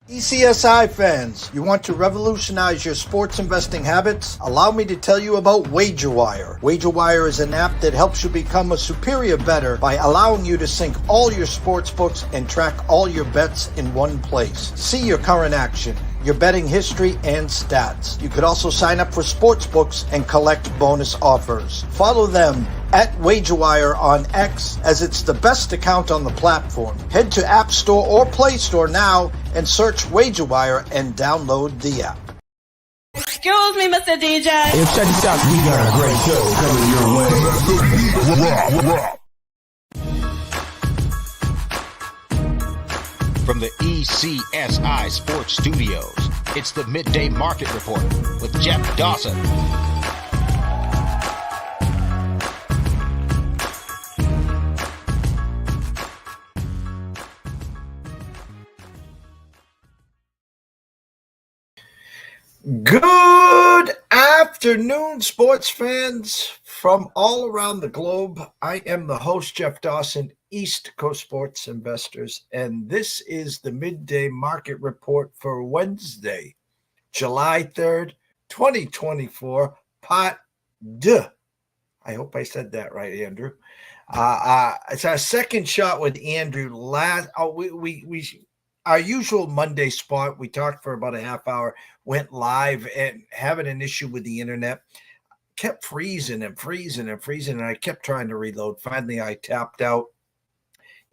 ECSI fans, you want to revolutionize your sports investing habits? Allow me to tell you about WagerWire. WagerWire is an app that helps you become a superior bettor by allowing you to sync all your sports books and track all your bets in one place. See your current action, your betting history, and stats. You could also sign up for sports books and collect bonus offers. Follow them at WagerWire on X, as it's the best account on the platform. Head to App Store or Play Store now and search WagerWire and download the app. Excuse me, Mr. DJ. Hey, check this out. We got a great show coming your way. From the ECSI Sports Studios, it's the Midday Market Report with Jeff Dawson. Good afternoon, sports fans from all around the globe. I am the host, Jeff Dawson, East Coast Sports Investors, and this is the Midday Market Report for Wednesday, July 3rd, 2024, Pot de. I hope I said that right, Andrew. It's our second shot with Andrew. Our usual Monday spot, we talked for about a half hour, went live and having an issue with the internet, kept freezing, and I kept trying to reload. Finally, I tapped out.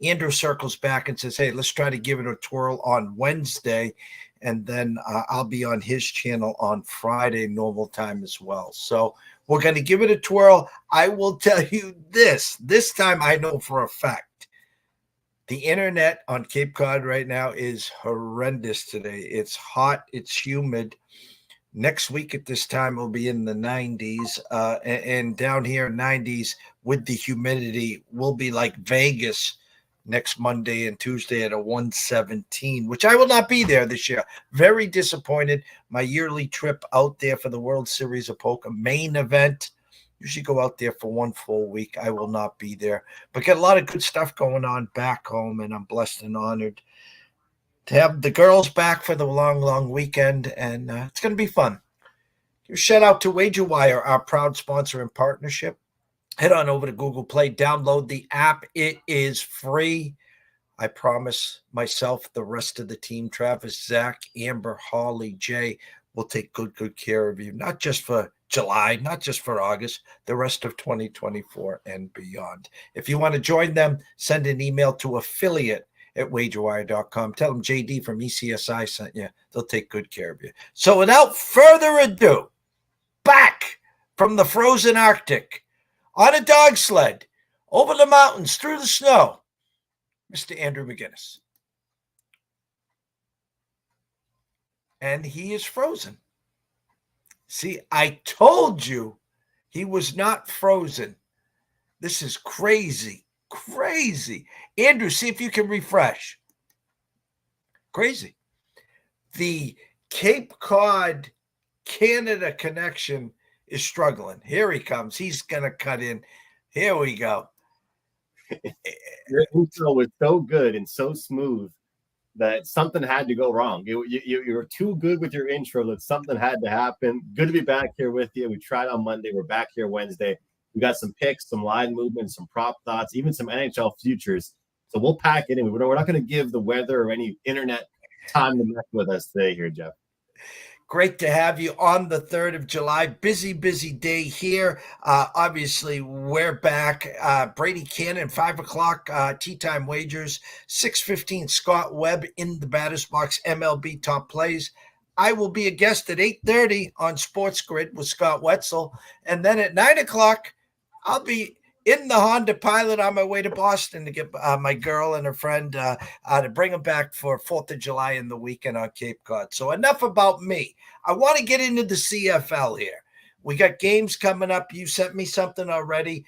Andrew circles back and says, hey, let's try to give it a twirl on Wednesday, and then I'll be on his channel on Friday, normal time as well. So we're going to give it a twirl. I will tell you this time I know for a fact. The internet on Cape Cod right now is horrendous today. It's hot. It's humid. Next week at this time, we'll be in the 90s. And down here, 90s with the humidity, will be like Vegas next Monday and Tuesday at a 117, which I will not be there this year. Very disappointed. My yearly trip out there for the World Series of Poker main event. Usually go out there for one full week. I will not be there, but get a lot of good stuff going on back home, and I'm blessed and honored to have the girls back for the long weekend, and it's going to be fun. Give a shout out to WagerWire, our proud sponsor and partnership. Head on over to Google Play, download the app. It is free. I promise myself, the rest of the team, Travis, Zach, Amber, Holly, Jay, will take good care of you, not just for July, not just for August, the rest of 2024 and beyond. If you want to join them, send an email to affiliate@wagerwire.com. Tell them JD from ECSI sent you. They'll take good care of you. So without further ado, back from the frozen Arctic, on a dog sled, over the mountains, through the snow, Mr. Andrew McInnis. And he is frozen. See, I told you he was not frozen. This is crazy. Andrew, see if you can refresh. Crazy. The Cape Cod, Canada connection is struggling. Here he comes. He's going to cut in. Here we go. Your intro was so good and so smooth that something had to go wrong. You were too good with your intro that something had to happen. Good to be back here with you. We tried on Monday. We're back here Wednesday. We got some picks, some line movements, some prop thoughts, even some NHL futures. So we'll pack it in. We're not going to give the weather or any internet time to mess with us today here, Jeff. Great to have you on the 3rd of July. Busy day here. Obviously, we're back. Brady, Kannon, 5 o'clock, tea time wagers. 6:15, Scott Webb in the batter's box, MLB top plays. I will be a guest at 8:30 on Sports Grid with Scott Wetzel. And then at 9 o'clock, I'll be in the Honda Pilot on my way to Boston to get my girl and her friend to bring them back for 4th of July in the weekend on Cape Cod. So enough about me. I want to get into the CFL here. We got games coming up. You sent me something already.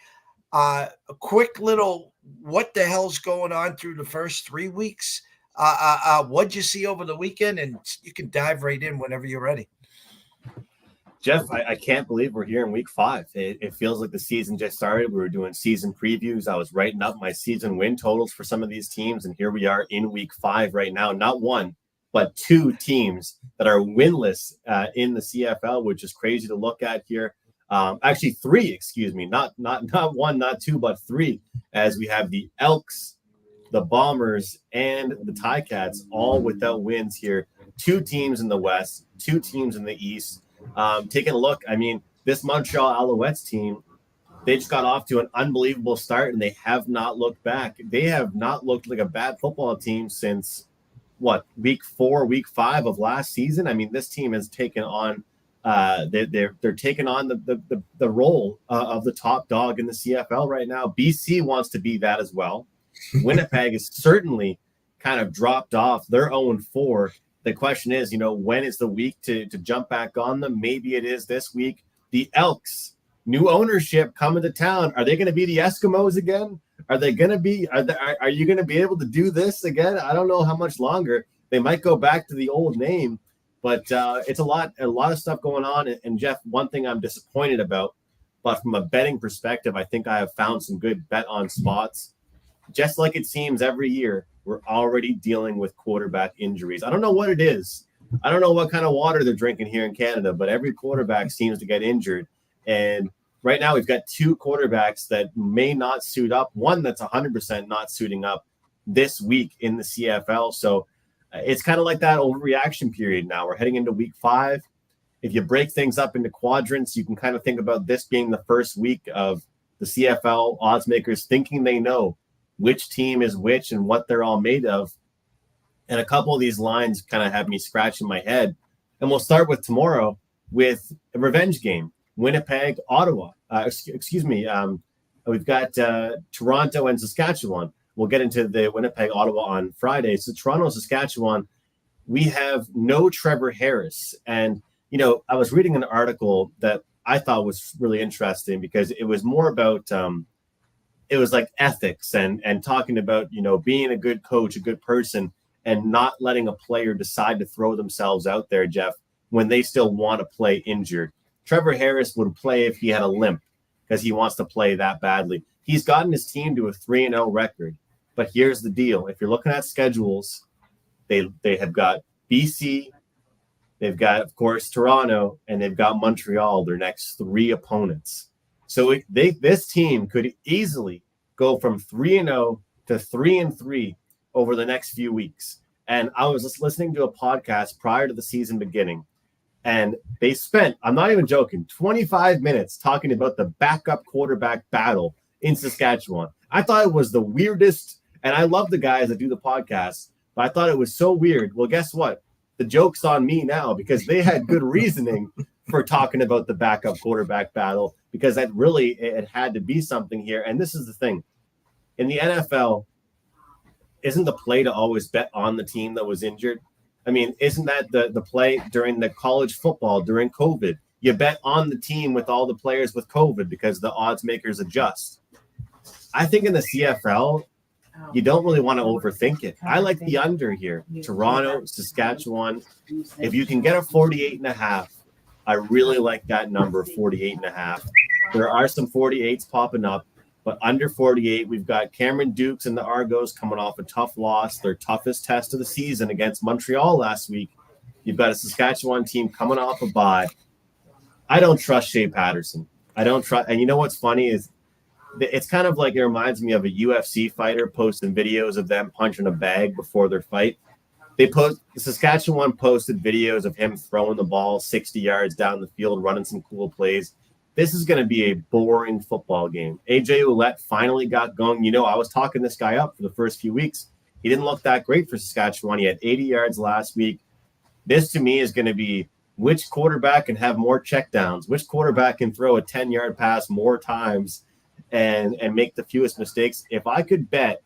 A quick little what the hell's going on through the first 3 weeks. What'd you see over the weekend? And you can dive right in whenever you're ready. Jeff, I can't believe we're here in week 5. It feels like the season just started. We were doing season previews. I was writing up my season win totals for some of these teams, and here we are in week 5 right now. Not one, but 2 teams that are winless in the CFL, which is crazy to look at here. Actually 3, excuse me, not 1, not 2, but 3, as we have the Elks, the Bombers, and the Ticats all without wins here. 2 teams in the West, 2 teams in the East. Taking a look, I mean, this Montreal Alouettes team, they just got off to an unbelievable start, and they have not looked back. They have not looked like a bad football team since, week 4, week 5 of last season. I mean, this team has taken on they're taking on the role of the top dog in the CFL right now. BC wants to be that as well. Winnipeg is certainly kind of dropped off. They're 0-4. The question is, when is the week to jump back on them? Maybe it is this week. The Elks, new ownership coming to town. Are they going to be the Eskimos again? Are they going to be? Are you going to be able to do this again? I don't know how much longer. They might go back to the old name. But it's a lot of stuff going on. And Jeff, one thing I'm disappointed about, but from a betting perspective, I think I have found some good bet on spots. Just like it seems every year, we're already dealing with quarterback injuries. I don't know what it is. I don't know what kind of water they're drinking here in Canada, but every quarterback seems to get injured. And right now we've got 2 quarterbacks that may not suit up. One that's 100% not suiting up this week in the CFL. So it's kind of like that overreaction period now. We're heading into week 5. If you break things up into quadrants, you can kind of think about this being the first week of the CFL odds makers thinking they know which team is which and what they're all made of. And a couple of these lines kind of have me scratching my head. And we'll start with tomorrow with a revenge game. Winnipeg, Ottawa. We've got Toronto and Saskatchewan. We'll get into the Winnipeg, Ottawa on Friday. So Toronto, Saskatchewan, we have no Trevor Harris. And, I was reading an article that I thought was really interesting because it was more about, it was like ethics and talking about, being a good coach, a good person, and not letting a player decide to throw themselves out there, Jeff, when they still want to play injured. Trevor Harris would play if he had a limp because he wants to play that badly. He's gotten his team to a 3-0 record. But here's the deal. If you're looking at schedules, they have got BC, they've got, of course, Toronto, and they've got Montreal, their next 3 opponents. So this team could easily go from 3-0 to 3-3 over the next few weeks. And I was just listening to a podcast prior to the season beginning, and they spent, I'm not even joking, 25 minutes talking about the backup quarterback battle in Saskatchewan. I thought it was the weirdest. And I love the guys that do the podcast, but I thought it was so weird. Well, guess what? The joke's on me now because they had good reasoning for talking about the backup quarterback battle because it had to be something here. And this is the thing. In the NFL, isn't the play to always bet on the team that was injured? I mean, isn't that the play during the college football during COVID? You bet on the team with all the players with COVID because the odds makers adjust. I think in the CFL, you don't really want to overthink it. I like the under here. Toronto, Saskatchewan. If you can get a 48.5, I really like that number, 48.5. There are some 48s popping up, but under 48, we've got Cameron Dukes and the Argos coming off a tough loss, their toughest test of the season against Montreal last week. You've got a Saskatchewan team coming off a bye. I don't trust Shea Patterson. I don't trust. And you know what's funny is it's kind of like it reminds me of a UFC fighter posting videos of them punching a bag before their fight. Saskatchewan posted videos of him throwing the ball 60 yards down the field, running some cool plays. This is going to be a boring football game. AJ Ouellette finally got going. I was talking this guy up for the first few weeks. He didn't look that great for Saskatchewan. He had 80 yards last week. This to me is going to be which quarterback can have more checkdowns, which quarterback can throw a 10-yard pass more times and make the fewest mistakes. If I could bet,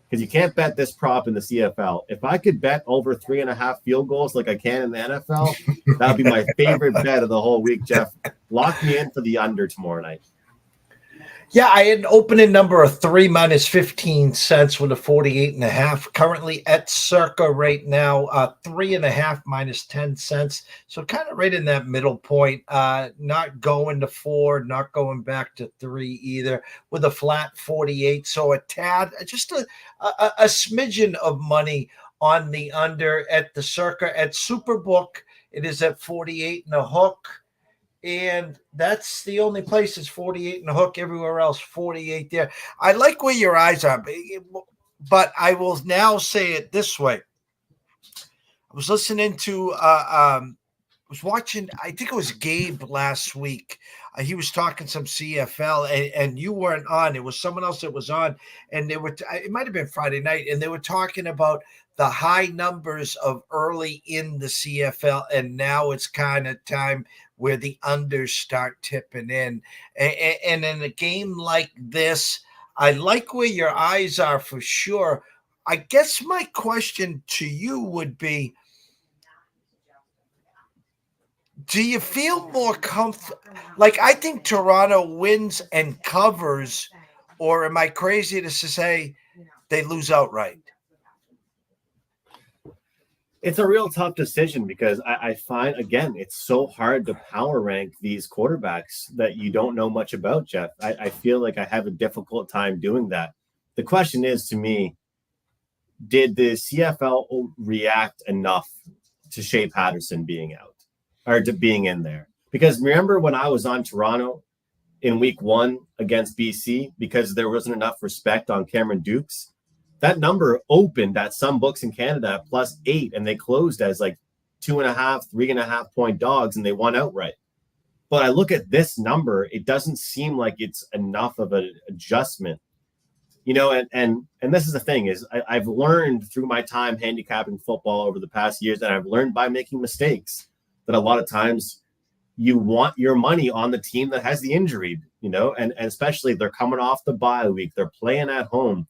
because you can't bet this prop in the CFL, if I could bet over 3.5 field goals like I can in the NFL, that would be my favorite bet of the whole week, Jeff. Lock me in for the under tomorrow night. Yeah, I had an opening number of 3 minus 15 cents with a 48.5. Currently at circa right now, 3.5 minus 10 cents. So kind of right in that middle point, not going to 4, not going back to 3 either, with a flat 48. So a tad, just a smidgen of money on the under at the Circa. At Superbook, it is at 48 and a hook. And that's the only place it's 48 and a hook. Everywhere else, 48 there. I like where your eyes are, but I will now say it this way. I was listening to was watching, I think it was Gabe last week. He was talking some CFL, and you weren't on. It was someone else that was on, and they were. It might have been Friday night, and they were talking about the high numbers of early in the CFL, and now it's kind of time where the unders start tipping in. And in a game like this, I like where your eyes are for sure. I guess my question to you would be, do you feel more comfortable? Like, I think Toronto wins and covers, or am I crazy to say they lose outright? It's a real tough decision because I find, again, it's so hard to power rank these quarterbacks that you don't know much about, Jeff. I feel like I have a difficult time doing that. The question is, to me, did the CFL react enough to Shea Patterson being out? Or to being in there? Because remember when I was on Toronto in week 1 against BC, because there wasn't enough respect on Cameron Dukes, that number opened at some books in Canada at +8, and they closed as like 2.5, 3.5 point dogs, and they won outright. But I look at this number, it doesn't seem like it's enough of an adjustment. You know, and this is the thing is I've learned through my time handicapping football over the past years, and I've learned by making mistakes, that a lot of times you want your money on the team that has the injury, you know, and especially if they're coming off the bye week, they're playing at home.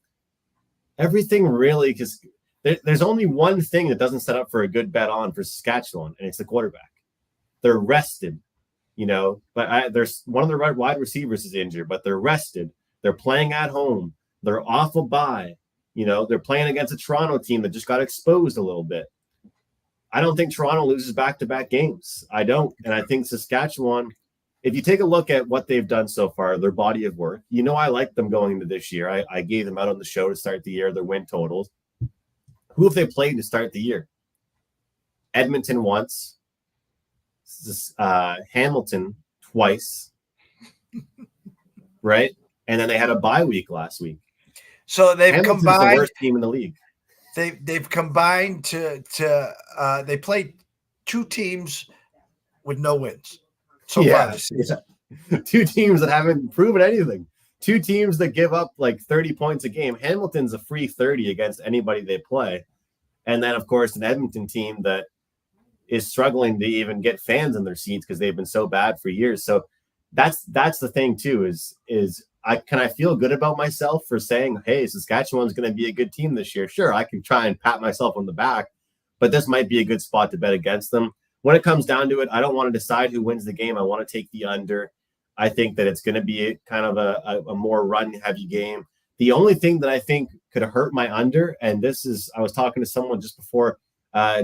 Everything really, because there's only one thing that doesn't set up for a good bet on for Saskatchewan, and it's the quarterback. They're rested, you know, but there's one of the wide receivers is injured, but they're rested. They're playing at home. They're off a bye. You know, they're playing against a Toronto team that just got exposed a little bit. I don't think Toronto loses back-to-back games. I don't. And I think Saskatchewan, if you take a look at what they've done so far, their body of work, you know, I like them going into this year. I gave them out on the show to start the year, their win totals. Who have they played to start the year? Edmonton once, Hamilton twice, right? And then they had a bye week last week. So they've Hamilton's combined. The worst team in the league. They've combined to they played 2 teams with no wins so far this season. Yeah. 2 teams that haven't proven anything. 2 teams that give up like 30 points a game. Hamilton's a free 30 against anybody they play. And then, of course, an Edmonton team that is struggling to even get fans in their seats because they've been so bad for years. So that's the thing, too, is I feel good about myself for saying, hey, Saskatchewan's going to be a good team this year. Sure, I can try and pat myself on the back, but this might be a good spot to bet against them. When it comes down to it, I don't want to decide who wins the game. I want to take the under. I think that it's going to be kind of a more run-heavy game. The only thing that I think could hurt my under, and this is, I was talking to someone just before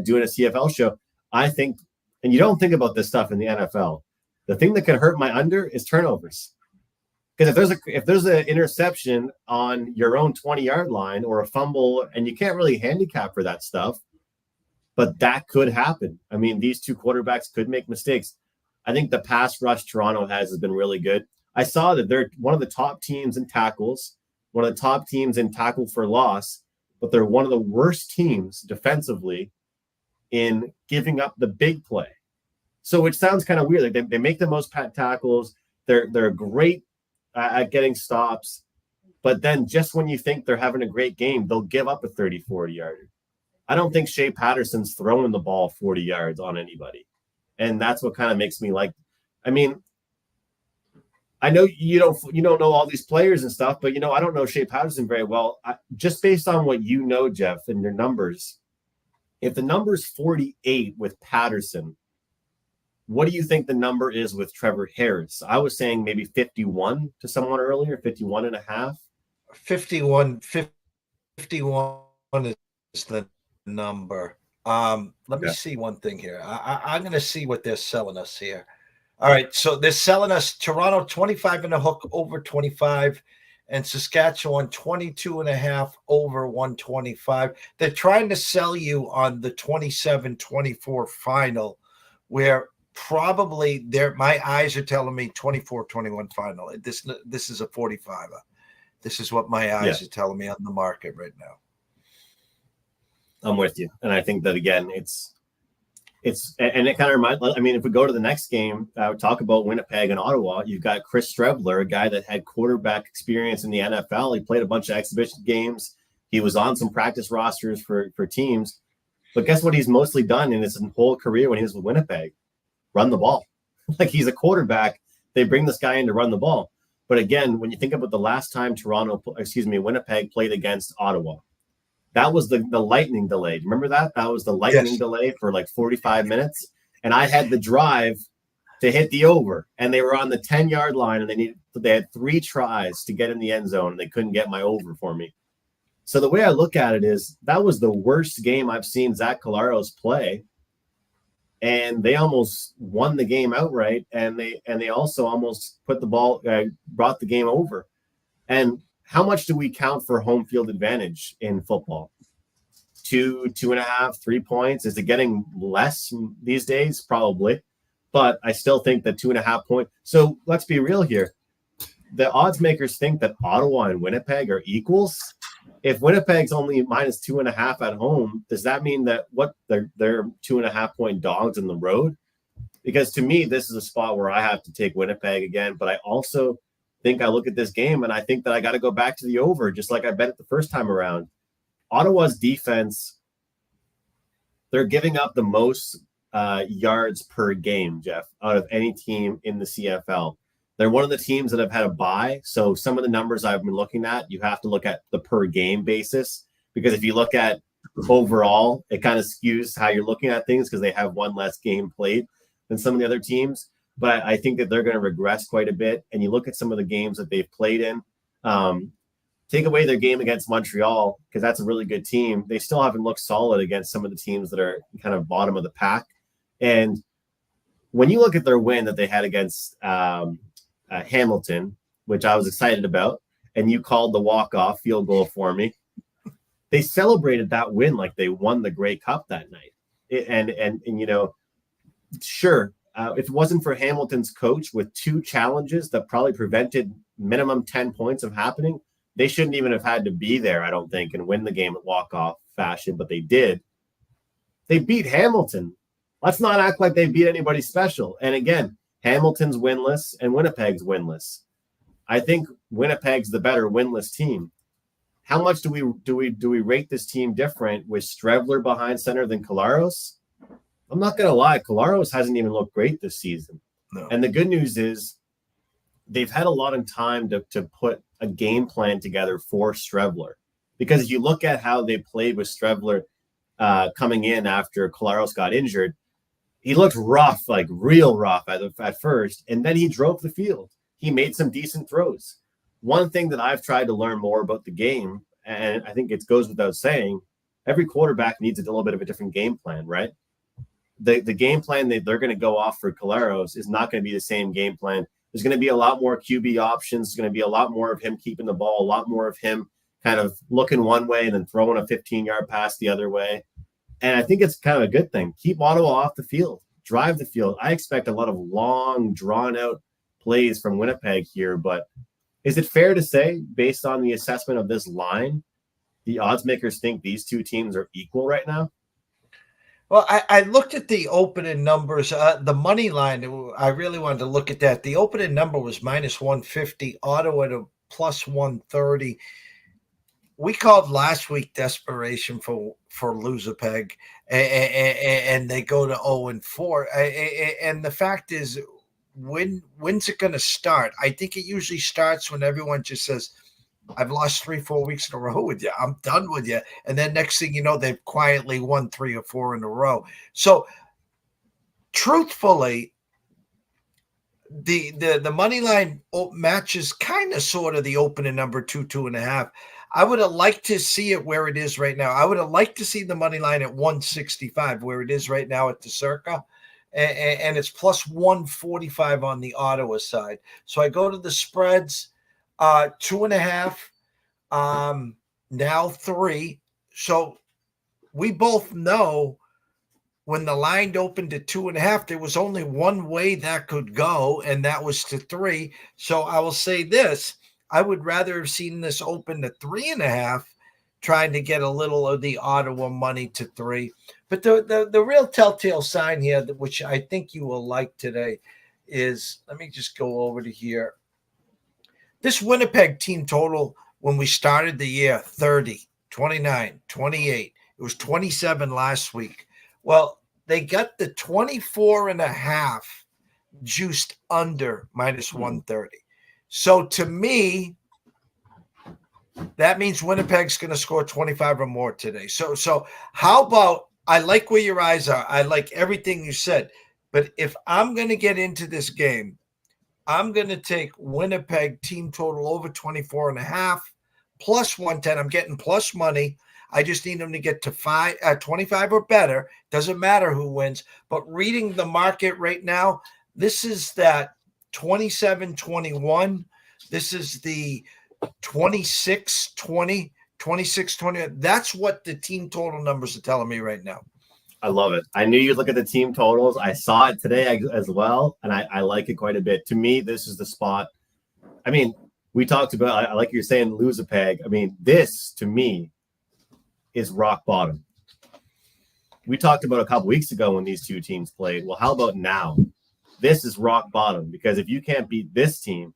doing a CFL show, I think, and you don't think about this stuff in the NFL, the thing that could hurt my under is turnovers. Because if there's an interception on your own 20-yard line or a fumble, and you can't really handicap for that stuff, but that could happen. I mean, these 2 quarterbacks could make mistakes. I think the pass rush Toronto has been really good. I saw that they're one of the top teams in tackles, one of the top teams in tackle for loss, but they're one of the worst teams defensively in giving up the big play. So it sounds kind of weird. Like they make the most tackles. They're great at getting stops, but then just when you think they're having a great game, they'll give up a 30, 40-yarder. I don't think Shea Patterson's throwing the ball 40 yards on anybody. And that's what kind of makes me like, I mean, I know you don't know all these players and stuff, but, you know, I don't know Shea Patterson very well. Just based on what you know, Jeff, and your numbers, if the number's 48 with Patterson, what do you think the number is with Trevor Harris? I was saying maybe 51 to someone earlier, 51 and a half. 51 is the number. Let me see one thing here. I'm going to see what they're selling us here. All right, so they're selling us Toronto 25 and a hook over 25, and Saskatchewan 22.5 over 125. They're trying to sell you on the 27-24 final, where probably my eyes are telling me 24-21 final. This is a 45er. This is what my eyes are telling me on the market right now. I'm with you. And I think that, again, and it kind of reminds, I mean, if we go to the next game, talk about Winnipeg and Ottawa, you've got Chris Streveler, a guy that had quarterback experience in the NFL. He played a bunch of exhibition games. He was on some practice rosters for teams. But guess what he's mostly done in his whole career when he was with Winnipeg? Run the ball. Like, he's a quarterback. They bring this guy in to run the ball. But again, when you think about the last time Winnipeg played against Ottawa, that was the lightning delay. Remember that? That was the lightning delay for like 45 minutes. And I had the drive to hit the over. And they were on the 10-yard line, and they had 3 tries to get in the end zone, and they couldn't get my over for me. So the way I look at it is that was the worst game I've seen Zach Collaros play. And they almost won the game outright. And they also almost brought the game over. And how much do we count for home field advantage in football? 2.5, 3 points. Is it getting less these days? Probably. But I still think that 2.5 points. So let's be real here. The odds makers think that Ottawa and Winnipeg are equals. If Winnipeg's only minus 2.5 at home, does that mean that they're 2.5 point dogs on the road? Because to me, this is a spot where I have to take Winnipeg again. But I also think I look at this game and I think that I got to go back to the over, just like I bet it the first time around. Ottawa's defense, they're giving up the most yards per game, Jeff, out of any team in the CFL. They're one of the teams that have had a bye. So some of the numbers I've been looking at, you have to look at the per game basis, because if you look at overall, it kind of skews how you're looking at things because they have one less game played than some of the other teams. But I think that they're going to regress quite a bit. And you look at some of the games that they've played in, take away their game against Montreal, because that's a really good team. They still haven't looked solid against some of the teams that are kind of bottom of the pack. And when you look at their win that they had against Hamilton, which I was excited about, and you called the walk-off field goal for me, they celebrated that win like they won the Grey Cup that night. And you know, sure, if it wasn't for Hamilton's coach with 2 challenges that probably prevented minimum 10 points of happening, they shouldn't even have had to be there, I don't think, and win the game at walk-off fashion, but they did. They beat Hamilton. Let's not act like they beat anybody special. And again, Hamilton's winless and Winnipeg's winless. I think Winnipeg's the better winless team. How much do we rate this team different with Streveler behind center than Collaros? I'm not going to lie, Collaros hasn't even looked great this season. No. And the good news is they've had a lot of time to put a game plan together for Streveler. Because if you look at how they played with Streveler coming in after Collaros got injured, he looked rough, like real rough at first, and then he drove the field. He made some decent throws. One thing that I've tried to learn more about the game, and I think it goes without saying, every quarterback needs a little bit of a different game plan, right? The game plan they're going to go off for Collaros is not going to be the same game plan. There's going to be a lot more QB options. There's going to be a lot more of him keeping the ball, a lot more of him kind of looking one way and then throwing a 15-yard pass the other way. And I think it's kind of a good thing. Keep Ottawa off the field. Drive the field. I expect a lot of long, drawn-out plays from Winnipeg here, but is it fair to say, based on the assessment of this line, the odds makers think these two teams are equal right now? Well, I looked at the opening numbers. The money line, I really wanted to look at that. The opening number was minus 150, Ottawa to plus 130. We called last week desperation for Losepeg, and they go to 0-4. And the fact is, when's it going to start? I think it usually starts when everyone just says, I've lost 3-4 weeks in a row with you. I'm done with you. And then next thing you know, they've quietly won 3 or 4 in a row. So truthfully, the money line matches kind of sort of the opening number 2.5. I would have liked to see it where it is right now. I would have liked to see the money line at 165 where it is right now at the Circa. And it's plus 145 on the Ottawa side. So I go to the spreads. 2.5, now 3. So we both know when the line opened at 2.5, there was only one way that could go, and that was to 3. So I will say this: I would rather have seen this open to 3.5, trying to get a little of the Ottawa money to 3. But the real telltale sign here, which I think you will like today, is, let me just go over to here. This Winnipeg team total when we started the year, 30, 29, 28. It was 27 last week. Well, they got the 24.5 juiced under minus 130. So to me, that means Winnipeg's going to score 25 or more today. So how about, I like where your eyes are. I like everything you said. But if I'm going to get into this game, I'm going to take Winnipeg team total over 24.5 plus 110. I'm getting plus money. I just need them to get to 25 or better. Doesn't matter who wins. But reading the market right now, this is that 27-21. This is the 26-20, 26-20. That's what the team total numbers are telling me right now. I love it. I knew you'd look at the team totals. I saw it today as well, and I like it quite a bit. To me, this is the spot. I mean, we talked about, I like you're saying, lose a peg. I mean, this, to me, is rock bottom. We talked about a couple weeks ago when these two teams played. Well, how about now? This is rock bottom, because if you can't beat this team,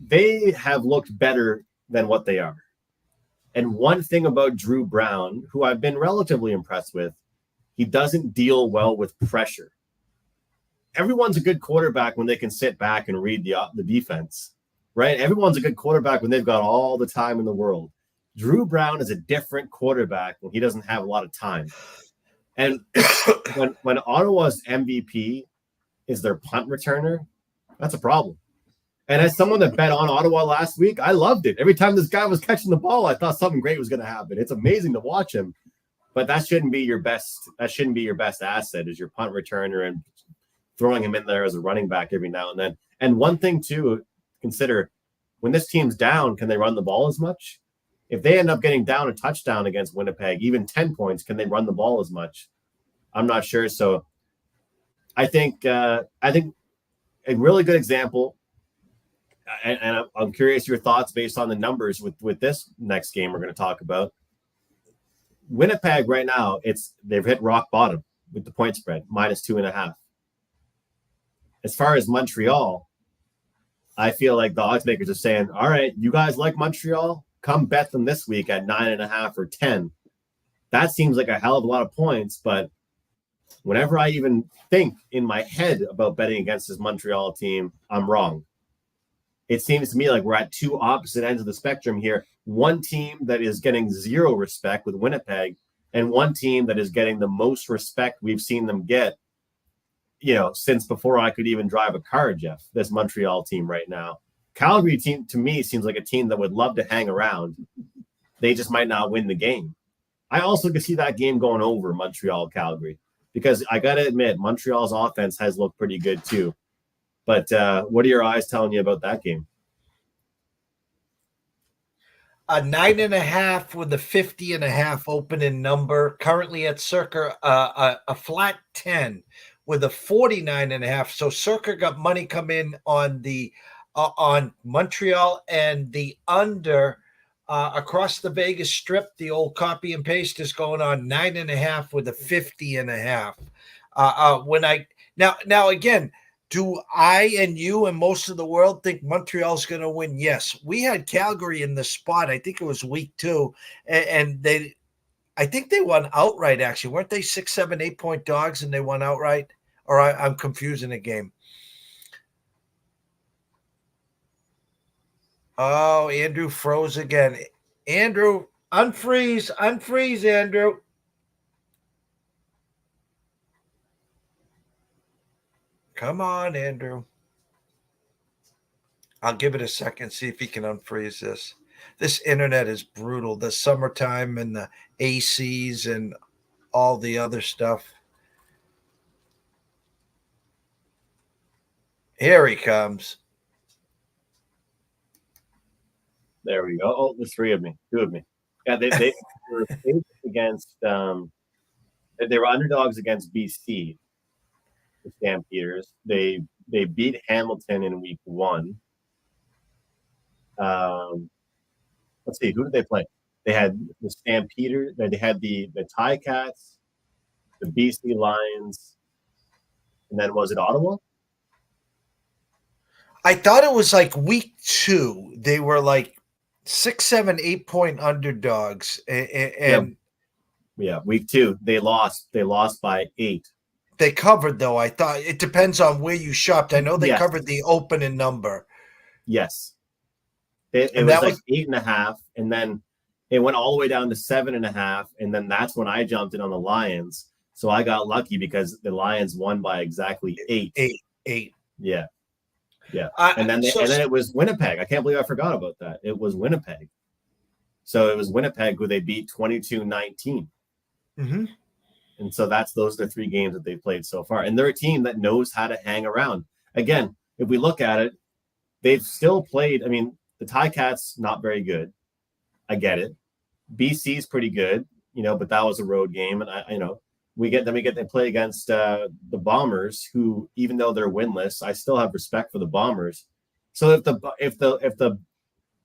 they have looked better than what they are. And one thing about Drew Brown, who I've been relatively impressed with, he doesn't deal well with pressure. Everyone's a good quarterback when they can sit back and read the defense, right? Everyone's a good quarterback when they've got all the time in the world. Drew Brown is a different quarterback when he doesn't have a lot of time. And when Ottawa's MVP is their punt returner, that's a problem. And as someone that bet on Ottawa last week, I loved it. Every time this guy was catching the ball, I thought something great was going to happen. It's amazing to watch him, but that shouldn't be your best. That shouldn't be your best asset, is your punt returner and throwing him in there as a running back every now and then. And one thing to consider: when this team's down, can they run the ball as much? If they end up getting down a touchdown against Winnipeg, even 10 points, can they run the ball as much? I'm not sure. So I think a really good example. And I'm curious your thoughts based on the numbers with this next game we're going to talk about. Winnipeg right now, they've hit rock bottom with the point spread, minus 2.5. As far as Montreal, I feel like the odds makers are saying, all right, you guys like Montreal? Come bet them this week at 9.5 or 10. That seems like a hell of a lot of points, but whenever I even think in my head about betting against this Montreal team, I'm wrong. It seems to me like we're at two opposite ends of the spectrum here. One team that is getting zero respect with Winnipeg, and one team that is getting the most respect we've seen them get, since before I could even drive a car, Jeff, this Montreal team right now. Calgary team, to me, seems like a team that would love to hang around. They just might not win the game. I also could see that game going over Montreal-Calgary, because I got to admit, Montreal's offense has looked pretty good too. But what are your eyes telling you about that game? A 9.5 with a 50.5 opening number, currently at circa a flat 10 with a 49.5. So circa got money come in on the on Montreal, and the under across the Vegas Strip. The old copy and paste is going on 9.5 with a 50.5. When I now again. Do I and you and most of the world think Montreal's going to win? Yes. We had Calgary in the spot. I think it was week 2. And I think they won outright, actually. Weren't they 6, 7, 8 point dogs and they won outright? Or I'm confusing the game. Oh, Andrew froze again. Andrew, unfreeze, Andrew. Come on, Andrew. I'll give it a second, see if he can unfreeze this. This internet is brutal. The summertime and the ACs and all the other stuff. Here he comes. There we go. Oh, there's three of me. Two of me. Yeah, they were faced against they were underdogs against BC, the Stampeders. They beat Hamilton in week 1. Let's see, who did they play? They had the Stampeders, they had the Ticats, the BC Lions, and then was it Ottawa? I thought it was like week 2. They were like 6, 7, 8-point underdogs, and yeah, week 2 they lost by 8. they covered though. I thought it depends on where you shopped. I know they Yes. covered the opening number. Yes, it was like 8.5, and then it went all the way down to 7.5, and then that's when I jumped in on the Lions. So I got lucky because the Lions won by exactly 8. 8. Yeah. And then it was Winnipeg. I can't believe I forgot about that. It was Winnipeg. So it was Winnipeg who they beat 22-19. Mm-hmm. And so those are the 3 games that they've played so far. And they're a team that knows how to hang around. Again, if we look at it, they've still played. I mean, the Ticats, not very good. I get it. BC's pretty good, but that was a road game. And we get to play against the Bombers, who, even though they're winless, I still have respect for the Bombers. So if the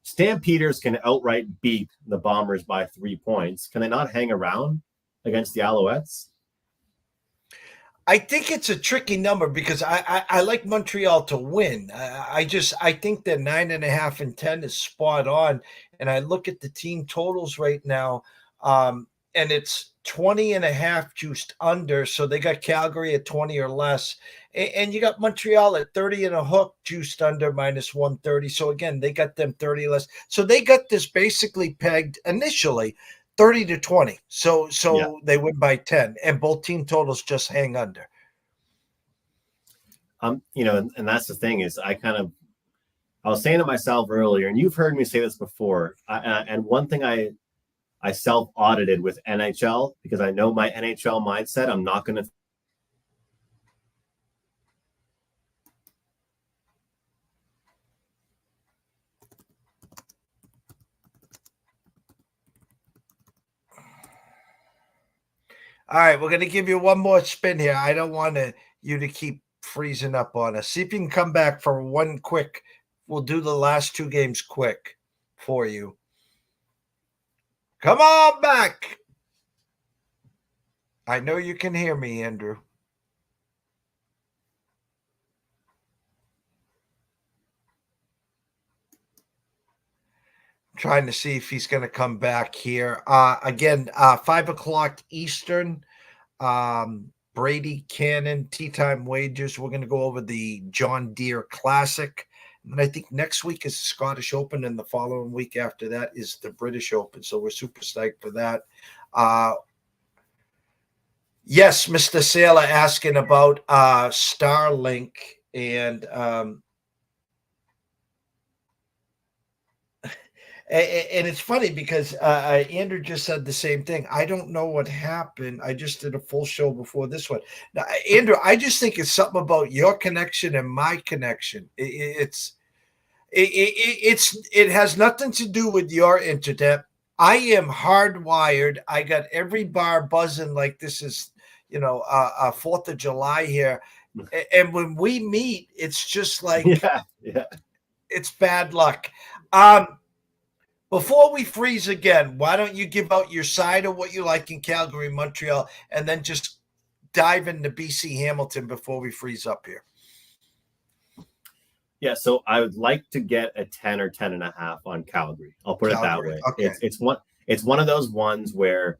Stampeders can outright beat the Bombers by 3 points, can they not hang around against the Alouettes? I think it's a tricky number because I like Montreal to win. I think that 9.5 and 10 is spot on. And I look at the team totals right now, and it's 20.5 juiced under. So they got Calgary at 20 or less. And you got Montreal at 30 and a hook juiced under -130. So again, they got them 30 less. So they got this basically pegged initially 30-20. So yeah. They win by 10, and both team totals just hang under. And that's the thing is I was saying to myself earlier, and you've heard me say this before. And one thing I self-audited with NHL, because I know my NHL mindset, I'm not going to. All right, we're going to give you one more spin here. I don't want you to keep freezing up on us. See if you can come back for one quick. We'll do the last 2 games quick for you. Come on back. I know you can hear me, Andrew. Trying to see if he's going to come back here. Again, 5 o'clock Eastern. Brady, Kannon, Tea Time Wagers. We're going to go over the John Deere Classic. And I think next week is the Scottish Open, and the following week after that is the British Open. So we're super psyched for that. Yes, Mr. Saylor asking about Starlink and and it's funny because Andrew just said the same thing. I don't know what happened. I just did a full show before this one. Now, Andrew, I just think it's something about your connection and my connection. It has nothing to do with your internet. I am hardwired. I got every bar buzzing like this is, 4th of July here. And when we meet, it's just like, it's bad luck. Before we freeze again, why don't you give out your side of what you like in Calgary, Montreal, and then just dive into BC Hamilton before we freeze up here? Yeah, so I would like to get a 10 or 10.5 on Calgary. I'll put it that way. Okay. It's one of those ones where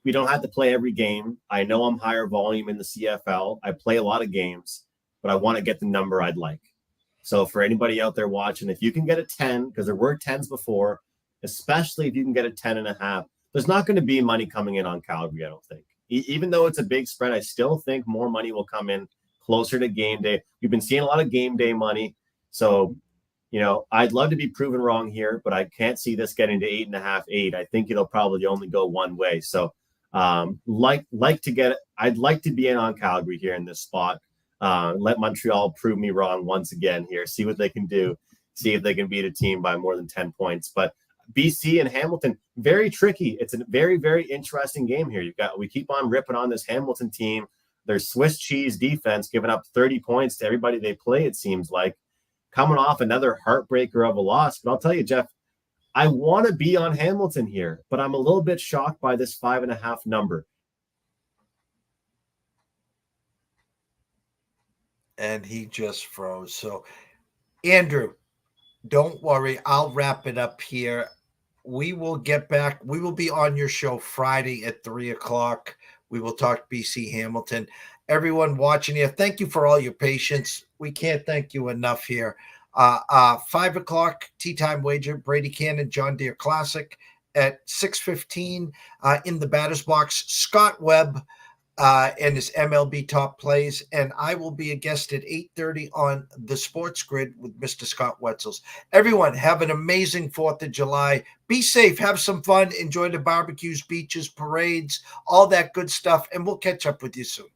we don't have to play every game. I know I'm higher volume in the CFL. I play a lot of games, but I want to get the number I'd like. So for anybody out there watching, if you can get a 10, because there were 10s before, especially if you can get a 10.5, there's not going to be money coming in on Calgary, I don't think. Even though it's a big spread, I still think more money will come in closer to game day. We've been seeing a lot of game day money. So, I'd love to be proven wrong here, but I can't see this getting to 8.5, 8. I think it'll probably only go one way. So I'd like to be in on Calgary here in this spot. Let Montreal prove me wrong once again here. See what they can do. see if they can beat a team by more than 10 points. But BC and Hamilton, very tricky. It's a very, very interesting game here. We keep on ripping on this Hamilton team. Their Swiss cheese defense giving up 30 points to everybody they play, it seems like. Coming off another heartbreaker of a loss. But I'll tell you, Jeff, I want to be on Hamilton here, but I'm a little bit shocked by this 5.5 number. And he just froze. So, Andrew, don't worry. I'll wrap it up here. We will get back. We will be on your show Friday at 3:00. We will talk BC Hamilton. Everyone watching here, thank you for all your patience. We can't thank you enough here. 5:00 tea time wager, Brady Kannon, John Deere Classic at 6:15 in the batter's box. Scott Webb and his MLB top plays, and I will be a guest at 8:30 on the Sports Grid with Mr. Scott Wetzels. Everyone, have an amazing 4th of July. Be safe, have some fun, enjoy the barbecues, beaches, parades, all that good stuff, and we'll catch up with you soon.